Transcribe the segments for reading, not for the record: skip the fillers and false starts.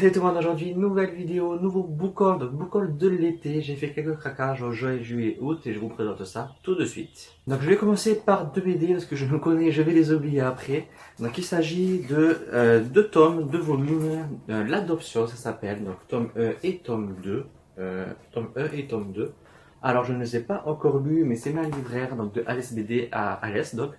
Salut tout le monde, aujourd'hui nouvelle vidéo, nouveau book haul, donc book haul de l'été. J'ai fait quelques craquages en juin, juillet, août et je vous présente ça tout de suite. Donc je vais commencer par deux BD parce que je me connais, je vais les oublier après. Donc il s'agit de deux tomes, deux volumes, l'adoption ça s'appelle, donc tome 1 et tome 2. Tome 1 et tome 2. Alors je ne les ai pas encore lus, mais c'est ma libraire donc de Alès BD à Alès donc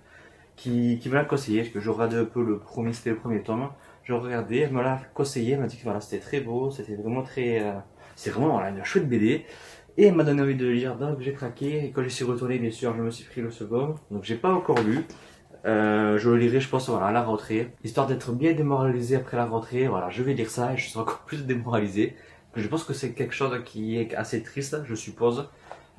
qui me l'a conseillé, parce que je regardais un peu c'était le premier tome. Je regardais, elle me l'a conseillé, elle m'a dit que voilà, c'était très beau, c'était vraiment très. C'est vraiment voilà, une chouette BD. Et elle m'a donné envie de lire, donc j'ai craqué. Et quand je suis retourné, bien sûr, je me suis pris le second. Donc j'ai pas encore lu. Je le lirai, je pense, voilà, à la rentrée. Histoire d'être bien démoralisé après la rentrée. Voilà, je vais lire ça et je serai encore plus démoralisé. Je pense que c'est quelque chose qui est assez triste, je suppose.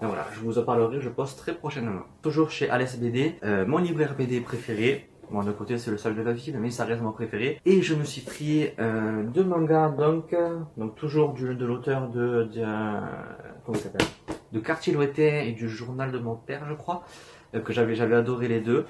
Et voilà, je vous en parlerai, je pense, très prochainement. Toujours chez Alès BD, mon libraire BD préféré. Bon, d'un côté, c'est le seul de la ville, mais ça reste mon préféré. Et je me suis pris deux mangas, donc toujours de l'auteur comment il s'appelle, de Quartier Lointain et du Journal de mon père, je crois, que j'avais adoré les deux.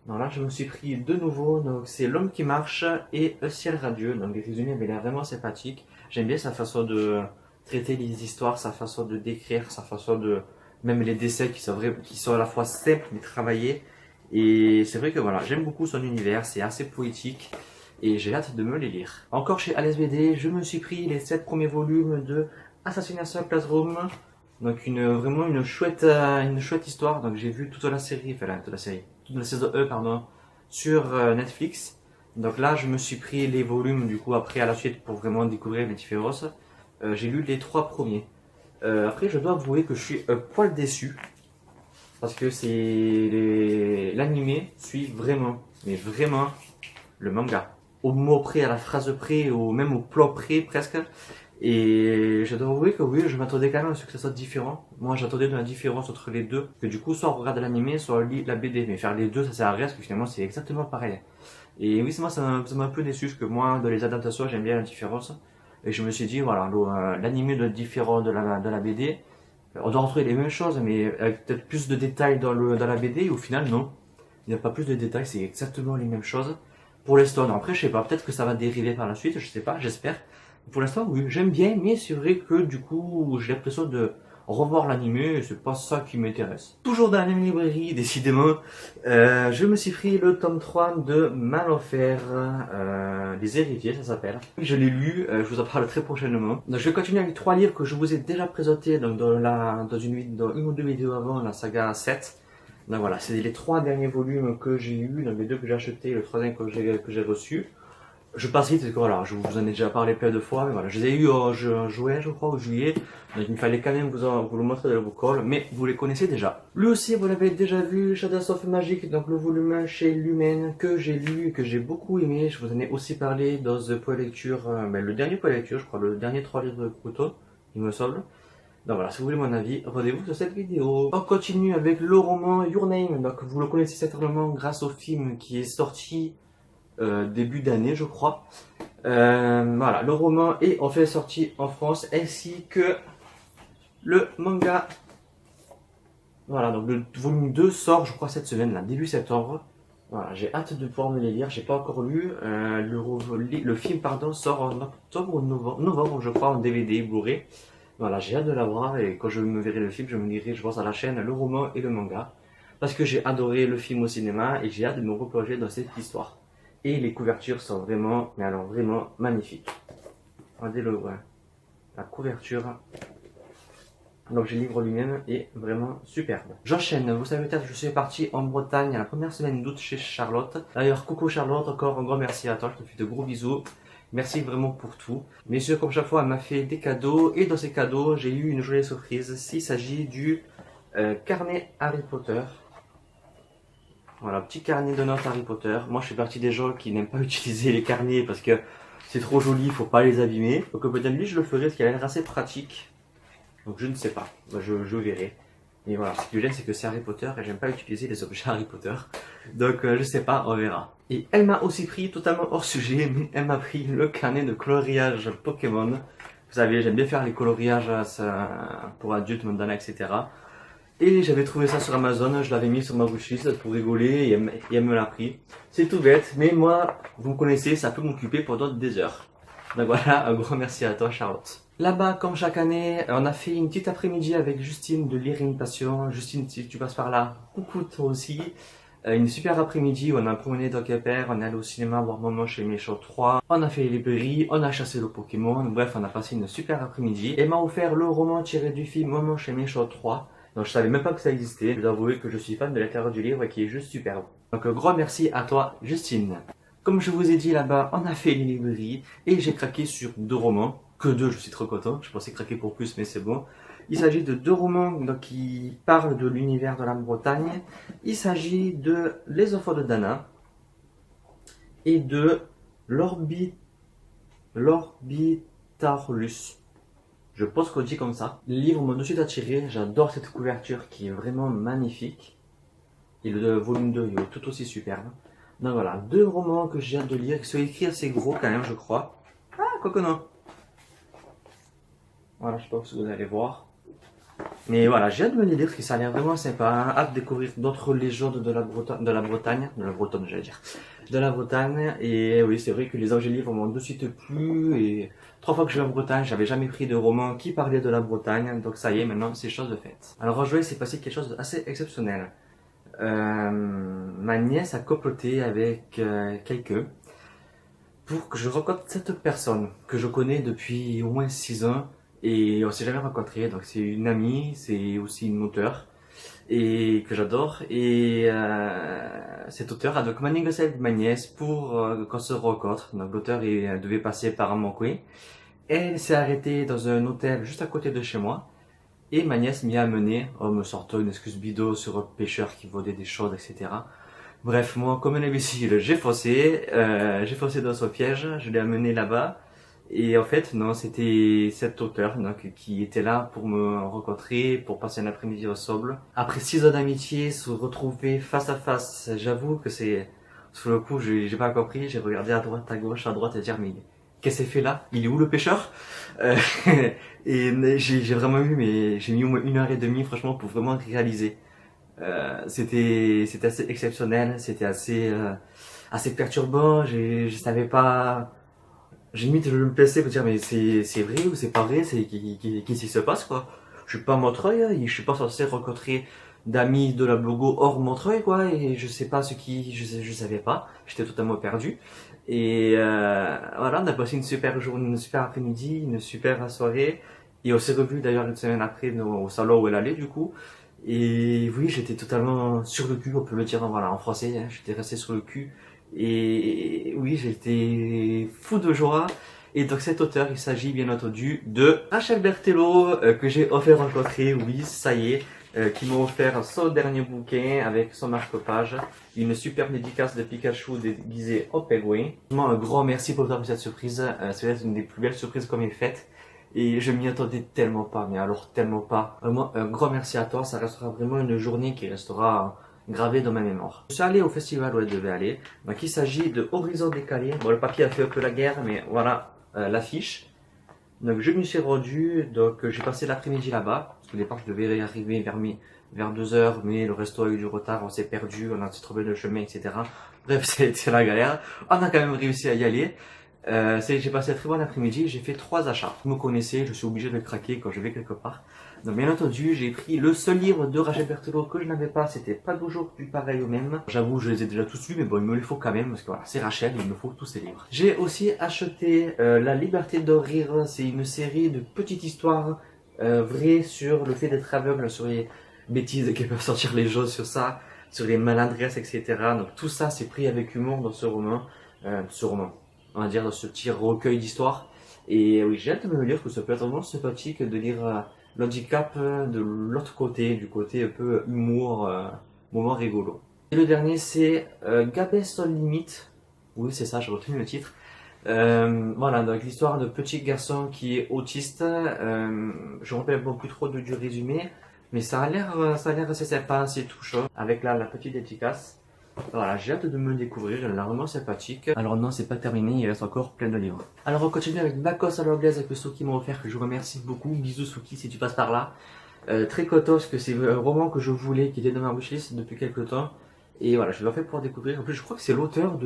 Donc là, je me suis pris deux nouveaux, donc c'est L'Homme qui marche et Un ciel radieux. Donc les résumés avaient l'air vraiment sympathiques. J'aime bien sa façon de traiter les histoires, sa façon de décrire, sa façon de... Même les dessins qui sont à la fois simples mais travaillés. Et c'est vrai que voilà, j'aime beaucoup son univers, c'est assez poétique et j'ai hâte de me les lire. Encore chez Alès BD, je me suis pris les 7 premiers volumes de Assassination Classroom. Donc vraiment une chouette histoire. Donc j'ai vu toute la série, toute la saison 1 pardon, sur Netflix. Donc là je me suis pris les volumes du coup après à la suite pour vraiment découvrir les différences. J'ai lu les 3 premiers. Après je dois avouer que je suis un poil déçu. Parce que l'animé suit vraiment, mais vraiment, le manga. Au mot près, à la phrase près, même au plan près presque. Et je dois avouer que oui, je m'attendais quand même à ce que ça soit différent. Moi j'attendais de la différence entre les deux. Que du coup, soit on regarde l'animé, soit on lit la BD. Mais faire les deux, ça sert à rien, parce que finalement c'est exactement pareil. Et oui, ça m'a un peu déçu, parce que moi, dans les adaptations, j'aime bien la différence. Et je me suis dit, voilà, l'animé doit être différent de la BD. On doit retrouver les mêmes choses, mais avec peut-être plus de détails dans la BD, et au final, non. Il n'y a pas plus de détails, c'est exactement les mêmes choses. Pour l'instant, après, je sais pas, peut-être que ça va dériver par la suite, je sais pas, j'espère. Pour l'instant, oui, j'aime bien, mais c'est vrai que du coup, j'ai l'impression de revoir l'animé, et c'est pas ça qui m'intéresse. Toujours dans la même librairie, décidément, je me suis pris le tome 3 de Mal-Enfer, Les Héritiers, ça s'appelle. Je l'ai lu, je vous en parle très prochainement. Donc je vais continuer avec 3 livres que je vous ai déjà présentés donc dans une ou deux vidéos avant, la saga 7. Donc voilà, c'est les 3 derniers volumes que j'ai eu, donc les 2 que j'ai achetés, le 3e que j'ai reçu. Je passe vite parce que voilà, je vous en ai déjà parlé plein de fois, mais voilà, je les ai eu en juin, je crois, ou juillet, donc il me fallait quand même vous le montrer dans le book haul, mais vous les connaissez déjà. Lui aussi, vous l'avez déjà vu, Shadows of Magic, donc le volume 1 chez Lumen, que j'ai lu, que j'ai beaucoup aimé, je vous en ai aussi parlé dans The Point Lecture, le dernier Point Lecture, je crois, le dernier 3 livres de Couteau, il me semble. Donc voilà, si vous voulez mon avis, rendez-vous sur cette vidéo. On continue avec le roman Your Name, donc vous le connaissez certainement grâce au film qui est sorti début d'année je crois. Voilà, le roman est en fait sorti en France ainsi que le manga. Voilà, donc le volume 2 sort je crois cette semaine, là, début septembre. Voilà, j'ai hâte de pouvoir me les lire, j'ai pas encore lu. Le film pardon sort en octobre ou novembre je crois en DVD Blu-ray. Voilà, j'ai hâte de l'avoir et quand je me verrai le film, je me lirai je pense à la chaîne le roman et le manga. Parce que j'ai adoré le film au cinéma et j'ai hâte de me replonger dans cette histoire. Et les couvertures sont vraiment, mais alors vraiment magnifiques. Regardez la couverture. Donc le livre lui-même est vraiment superbe. J'enchaîne, vous savez peut-être que je suis parti en Bretagne à la première semaine d'août chez Charlotte. D'ailleurs, coucou Charlotte, encore un grand merci à toi, je te fais de gros bisous. Merci vraiment pour tout. Bien sûr, comme chaque fois, elle m'a fait des cadeaux. Et dans ces cadeaux, j'ai eu une jolie surprise. Il s'agit du carnet Harry Potter. Voilà, petit carnet de notes Harry Potter. Moi, je fais partie des gens qui n'aiment pas utiliser les carnets parce que c'est trop joli, il faut pas les abîmer. Donc peut-être lui, je le ferai parce qu'il a l'air assez pratique. Donc je ne sais pas, je verrai. Mais voilà, ce que j'aime, c'est que c'est Harry Potter et j'aime pas utiliser les objets Harry Potter. Donc je sais pas, on verra. Et elle m'a aussi pris, totalement hors sujet, mais elle m'a pris le carnet de coloriage Pokémon. Vous savez, j'aime bien faire les coloriages pour adultes, Mandana, etc. Et j'avais trouvé ça sur Amazon, je l'avais mis sur ma wishlist pour rigoler et elle me l'a pris. C'est tout bête, mais moi, vous me connaissez, ça peut m'occuper pendant des heures. Donc voilà, un grand merci à toi Charlotte. Là-bas, comme chaque année, on a fait une petite après-midi avec Justine de Lire une Passion. Justine, si tu passes par là, coucou toi aussi. Une super après-midi où on a promené Doc et Père, on est allé au cinéma voir Momo chez Méchant 3, on a fait les librairies, on a chassé le Pokémon, bref, on a passé une super après-midi. Et m'a offert le roman tiré du film Momo chez Méchant 3. Donc je savais même pas que ça existait. Je dois avouer que je suis fan de l'intérieur du livre et qui est juste superbe. Donc grand merci à toi Justine. Comme je vous ai dit là-bas, on a fait les librairies et j'ai craqué sur 2 romans. Que 2, je suis trop content. Je pensais craquer pour plus, mais c'est bon. Il s'agit de 2 romans donc, qui parlent de l'univers de la Bretagne. Il s'agit de Les enfants de Dana et de l'Orbitarlus. Je pense qu'on dit comme ça. Les livres m'ont de suite attiré. J'adore cette couverture qui est vraiment magnifique. Et le volume 2 il est tout aussi superbe. Donc voilà, 2 romans que j'ai hâte de lire, qui sont écrits assez gros quand même, je crois. Ah, quoi que non. Voilà, je sais pas si vous allez voir. Mais voilà, j'ai hâte de me les lire parce que ça a l'air vraiment sympa. Hâte de découvrir d'autres légendes de la Bretagne, j'allais dire, de la Bretagne. Et oui, c'est vrai que les livres m'ont de suite plu. Et 3 fois que je vais en Bretagne, j'avais jamais pris de roman qui parlait de la Bretagne. Donc ça y est, maintenant c'est chose de faite. Alors en juillet, c'est passé quelque chose d'assez exceptionnel. Ma nièce a comploté avec quelqu'un pour que je rencontre cette personne que je connais depuis au moins 6 ans et on s'est jamais rencontré. Donc c'est une amie, c'est aussi une auteure et que j'adore. Et cet auteur a donc manigacé avec ma nièce pour qu'on se rencontre. Donc l'auteur devait passer par mon coin. Elle s'est arrêtée dans un hôtel juste à côté de chez moi. Et ma nièce m'y a amené en me sortant une excuse bidon sur un pêcheur qui vendait des choses, etc. Bref, moi, comme un imbécile, j'ai foncé dans son piège, je l'ai amené là-bas. Et en fait, non, c'était cet auteur donc, qui était là pour me rencontrer, pour passer un après-midi ensemble. Après 6 ans d'amitié, se retrouver face à face, j'avoue que c'est... Sur le coup, j'ai pas compris, j'ai regardé à droite, à gauche, à droite et dire mais qu'est-ce qu'il fait là? Il est où le pêcheur? Euh, et j'ai vraiment eu, mais j'ai mis au moins 1 heure et demie, franchement, pour vraiment réaliser. C'était assez exceptionnel, c'était assez perturbant. Je savais pas. J'ai limite je me plaçais pour dire mais c'est vrai ou c'est pas vrai, qu'est-ce qui se passe quoi. Je suis pas à Montreuil, hein, et je suis pas censé rencontrer d'amis de la Blogo hors Montreuil quoi, et je sais pas je savais pas. J'étais totalement perdu. Et voilà, on a passé une super journée, une super après-midi, une super soirée. Et on s'est revus d'ailleurs une semaine après au salon où elle allait du coup. Et oui, j'étais totalement sur le cul, on peut le dire voilà, en français, hein, j'étais resté sur le cul. Et oui, j'étais fou de joie. Et donc cet auteur, il s'agit bien entendu de Rachel Berthelot, que j'ai offert rencontrer, oui, ça y est, qui m'a offert son dernier bouquin avec son marque-page, une superbe dédicace de Pikachu déguisé en pingouin. Vraiment un grand merci pour cette surprise, c'est une des plus belles surprises qu'on m'ait faites. Et je m'y attendais tellement pas, mais alors tellement pas. Vraiment, un grand merci à toi, ça restera vraiment une journée qui restera gravée dans ma mémoire. Je suis allé au festival où elle devait aller, donc il s'agit de Horizon décalé. Bon, le papier a fait un peu la guerre, mais voilà l'affiche. Donc je m'y suis rendu, donc j'ai passé l'après-midi là-bas, parce qu'au départ je devais arriver vers 2 heures, mais le resto a eu du retard, on s'est perdu, on a trouvé le chemin, etc. Bref, c'était la galère. On a quand même réussi à y aller. J'ai passé un très bon après-midi, j'ai fait 3 achats. Vous me connaissez, je suis obligé de craquer quand je vais quelque part. Donc bien entendu, j'ai pris le seul livre de Rachel Berthelot que je n'avais pas, c'était pas toujours du pareil au même. J'avoue, je les ai déjà tous lus, mais bon, il me les faut quand même, parce que voilà, c'est Rachel, il me faut tous ces livres. J'ai aussi acheté La Liberté de rire, c'est une série de petites histoires vraies sur le fait d'être aveugle, sur les bêtises que peuvent sortir les gens sur ça, sur les maladresses, etc. Donc tout ça, c'est pris avec humour dans ce roman. On va dire, dans ce petit recueil d'histoires. Et oui, j'ai hâte de me le lire, parce que ça peut être vraiment sympathique de lire l'handicap de l'autre côté, du côté un peu humour, moment rigolo. Et le dernier, c'est Gabès sans limite. Oui, c'est ça, j'ai retenu le titre. Voilà, donc l'histoire de petit garçon qui est autiste. Je ne me rappelle pas plus trop du résumé, mais ça a l'air assez sympa, assez touchant, avec là la petite dédicace. Voilà, j'ai hâte de me le découvrir, elle est vraiment sympathique. Alors non, c'est pas terminé, il reste encore plein de livres. Alors on continue avec Bacos à l'anglaise avec le Suki m'a offert, que je vous remercie beaucoup. Bisous Suki si tu passes par là. Très content parce que c'est un roman que je voulais, qui était dans ma wishlist depuis quelques temps. Et voilà, je l'ai fait pour découvrir. En plus, je crois que c'est l'auteur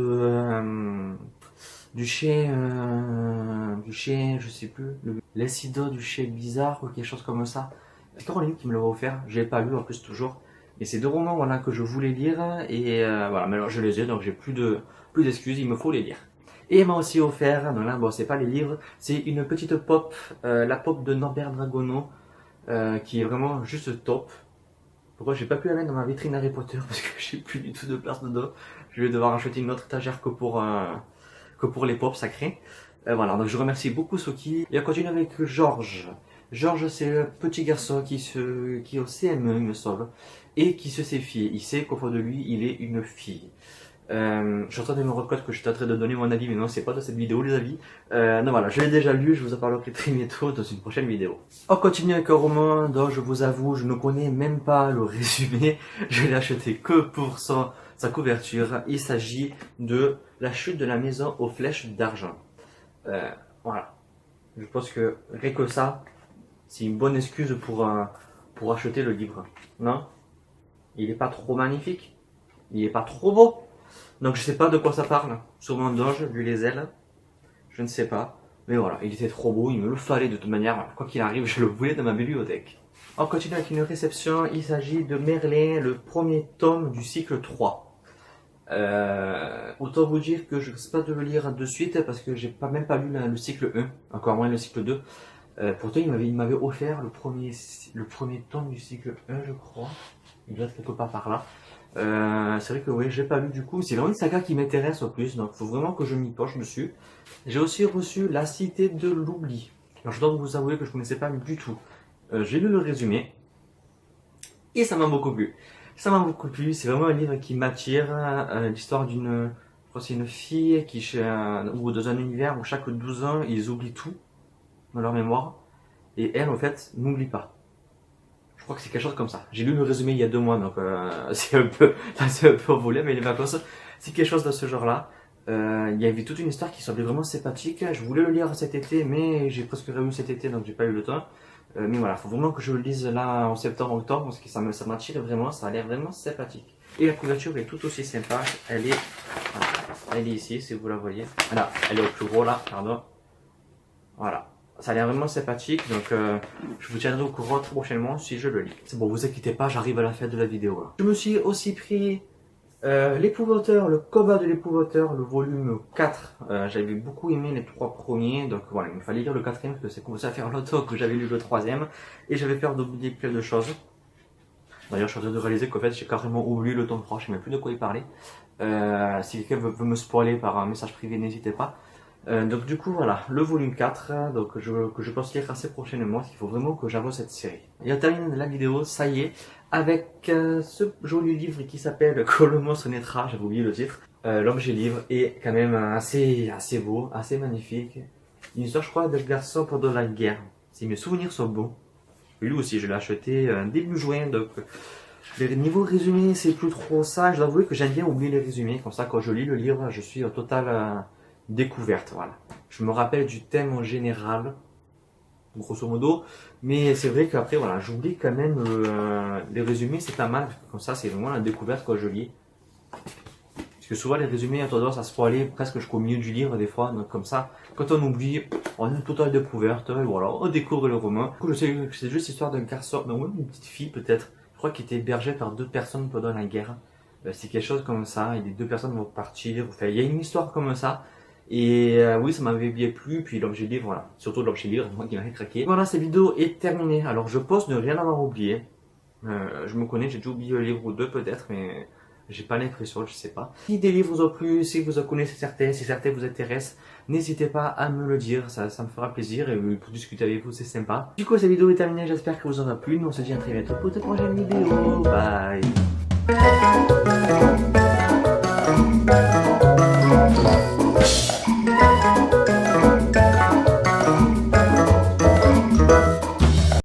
du chien du chien, je sais plus, l'incident du chien bizarre ou quelque chose comme ça. C'est Caroline qui me l'a offert, je l'ai pas lu en plus toujours. Et c'est 2 romans voilà, que je voulais lire et voilà, maintenant je les ai donc j'ai plus d'excuses, il me faut les lire. Et elle m'a aussi offert, donc là bon c'est pas les livres, c'est une petite pop, la pop de Norbert Dragono, qui est vraiment juste top. Pourquoi j'ai pas pu la mettre dans ma vitrine Harry Potter parce que j'ai plus du tout de place dedans. Je vais devoir acheter une autre étagère que pour les pops sacrés. Voilà, donc je remercie beaucoup Soki. Et on continue avec Georges. Georges, c'est le petit garçon qui est au CM1, il me semble, et qui se sait fier. Il sait qu'au fond de lui, il est une fille. Je suis en train de me rendre compte que je suis en train de donner mon avis, mais non, c'est pas dans cette vidéo, les avis. Non, voilà, je l'ai déjà lu, je vous en parlerai très bientôt dans une prochaine vidéo. On continue avec un roman dont je vous avoue, je ne connais même pas le résumé. Je l'ai acheté que pour sa couverture. Il s'agit de La chute de la maison aux flèches d'argent. Voilà. Je pense que rien que ça, c'est une bonne excuse pour acheter le livre. Non? Il est pas trop magnifique? Il est pas trop beau? Donc je sais pas de quoi ça parle. Sûrement d'ange, vu les ailes. Je ne sais pas. Mais voilà, il était trop beau, il me le fallait de toute manière. Quoi qu'il arrive, je le voulais dans ma bibliothèque. On continue avec une réception. Il s'agit de Merlin, le premier tome du cycle 3. Autant vous dire que je ne risque pas de le lire de suite parce que j'ai même pas lu le cycle 1, encore moins le cycle 2. Pourtant il m'avait offert le premier tome du cycle 1 je crois. Il doit être quelque part par là. C'est vrai que oui, j'ai pas lu du coup. C'est vraiment une saga qui m'intéresse en plus, donc il faut vraiment que je m'y penche dessus. J'ai aussi reçu La Cité de l'Oubli. Alors je dois vous avouer que je connaissais pas du tout. J'ai lu le résumé et ça m'a beaucoup plu. Ça m'a beaucoup plu. C'est vraiment un livre qui m'attire. L'histoire d'une, je crois que c'est une fille ou dans un univers où chaque 12 ans ils oublient tout dans leur mémoire et elle en fait n'oublie pas. Je crois que c'est quelque chose comme ça. J'ai lu le résumé il y a 2 mois, donc c'est un peu volé, mais les vacances, c'est quelque chose de ce genre-là. Il y avait toute une histoire qui semblait vraiment sympathique. Je voulais le lire cet été, mais j'ai presque réussi cet été, donc j'ai pas eu le temps. Mais voilà, il faut vraiment que je le lise là en septembre, octobre, parce que ça m'attire vraiment, ça a l'air vraiment sympathique. Et la couverture est tout aussi sympa. Elle est ici, si vous la voyez. Voilà, elle est au plus gros là, pardon. Voilà. Ça a l'air vraiment sympathique, donc je vous tiendrai au courant très prochainement si je le lis. C'est bon, vous inquiétez pas, j'arrive à la fin de la vidéo là. Je me suis aussi pris l'épouvanteur, le combat de l'épouvanteur, le volume 4. J'avais beaucoup aimé les 3 premiers, donc voilà, il me fallait lire le 4e parce que c'est commencé à faire longtemps que j'avais lu le 3e et j'avais peur d'oublier plein de choses. D'ailleurs, je suis en train de réaliser qu'en fait j'ai carrément oublié le tome 3, je ne sais même plus de quoi il parlait. Si quelqu'un veut me spoiler par un message privé, n'hésitez pas. Donc du coup voilà, le volume 4 donc, que je pense lire assez prochainement, il faut vraiment que j'avance cette série. Et on termine la vidéo, ça y est, avec ce joli livre qui s'appelle Quand le monstre naîtra, j'avais oublié le titre. L'objet livre est quand même assez beau, assez magnifique. Une histoire je crois de garçon pendant la guerre, si mes souvenirs sont bons. Lui aussi je l'ai acheté début juin, donc les niveaux résumés c'est plus trop ça. Je dois avouer que j'aime bien oublier les résumés, comme ça quand je lis le livre je suis au total... découverte, voilà. Je me rappelle du thème en général, grosso modo, mais c'est vrai qu'après, voilà, j'oublie quand même les résumés, c'est pas mal, comme ça, c'est vraiment la découverte quand je lis. Parce que souvent, les résumés ont tendance à se spoiler presque jusqu'au milieu du livre, des fois, donc comme ça, quand on oublie, on a une totale découverte, et voilà, on découvre le roman. Du coup, je sais que c'est juste l'histoire d'un garçon, non, même une petite fille peut-être, je crois qu'il était hébergé par 2 personnes pendant la guerre. C'est quelque chose comme ça, et les 2 personnes vont partir, enfin, il y a une histoire comme ça. Et oui, ça m'avait bien plu, puis l'objet livre, voilà, surtout l'objet livre, moi qui m'avait craqué. Voilà, cette vidéo est terminée. Alors je pense ne rien avoir oublié. Je me connais, j'ai déjà oublié un livre ou 2 peut-être, mais j'ai pas l'impression, je sais pas. Si des livres vous ont plu, si vous en connaissez certains, si certains vous intéressent, n'hésitez pas à me le dire, ça me fera plaisir, et pour discuter avec vous c'est sympa. Du coup, cette vidéo est terminée, j'espère que vous aura plu. Nous on se dit à très bientôt pour de prochaines vidéos. Bye.